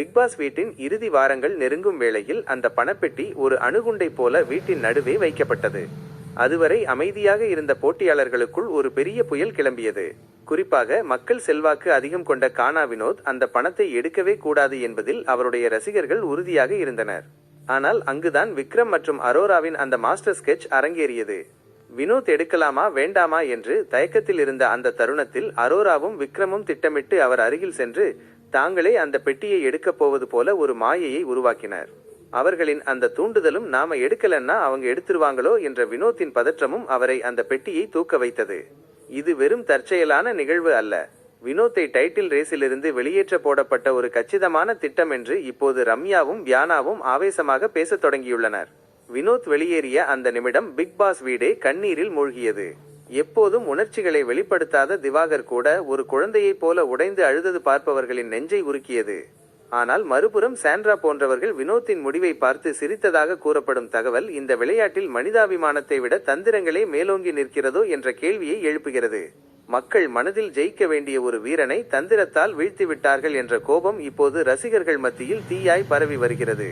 Bigg Boss வீட்டின் இறுதி வாரங்கள் நெருங்கும் வேளையில் அந்த பணப்பெட்டி ஒரு அணுகுண்டை போல வீட்டின் நடுவே வைக்கப்பட்டது. அதுவரை அமைதியாக இருந்த போட்டியாளர்களுக்குள் ஒரு பெரிய புயல் கிளம்பியது. குறிப்பாக மக்கள் செல்வாக்கு அதிகம் கொண்ட கானா வினோத் அந்த பணத்தை எடுக்கவே கூடாது என்பதில் அவருடைய ரசிகர்கள் உறுதியாக இருந்தனர். ஆனால் அங்குதான் விக்ரம் மற்றும் அரோராவின் அந்த மாஸ்டர் ஸ்கெட்ச் அரங்கேறியது. வினோத் எடுக்கலாமா வேண்டாமா என்று தயக்கத்தில் இருந்த அந்த தருணத்தில் அரோராவும் விக்ரமும் திட்டமிட்டு அவர் அருகில் சென்று தாங்களே அந்த பெட்டியை எடுக்கப் போவது போல ஒரு மாயையை உருவாக்கினர். அவர்களின் அந்த தூண்டுதலும் நாம எடுக்கலன்னா அவங்க எடுத்துருவாங்களோ என்ற வினோத்தின் பதற்றமும் அவரை அந்த பெட்டியை தூக்க வைத்தது. இது வெறும் தற்செயலான நிகழ்வு அல்ல. வினோத்தை டைட்டில் ரேஸிலிருந்து வெளியேற்ற போடப்பட்ட ஒரு கச்சிதமான திட்டம் என்று இப்போது ரம்யாவும் வியானாவும் ஆவேசமாக பேசத் தொடங்கியுள்ளனர். வினோத் வெளியேறிய அந்த நிமிடம் பிக் பாஸ் வீடே கண்ணீரில் மூழ்கியது. எப்போதும் உணர்ச்சிகளை வெளிப்படுத்தாத திவாகர் கூட ஒரு குழந்தையைப் போல உடைந்து அழுதது பார்ப்பவர்களின் நெஞ்சை உருக்கியது. ஆனால் மறுபுறம் சாண்ட்ரா போன்றவர்கள் வினோத்தின் முடிவை பார்த்து சிரித்ததாக கூறப்படும் தகவல் இந்த விளையாட்டில் மனிதாபிமானத்தை விட தந்திரங்களே மேலோங்கி நிற்கிறதோ என்ற கேள்வியை எழுப்புகிறது. மக்கள் மனதில் ஜெயிக்க வேண்டிய ஒரு வீரனை தந்திரத்தால் வீழ்த்திவிட்டார்கள் என்ற கோபம் இப்போது ரசிகர்கள் மத்தியில் தீயாய் பரவி வருகிறது.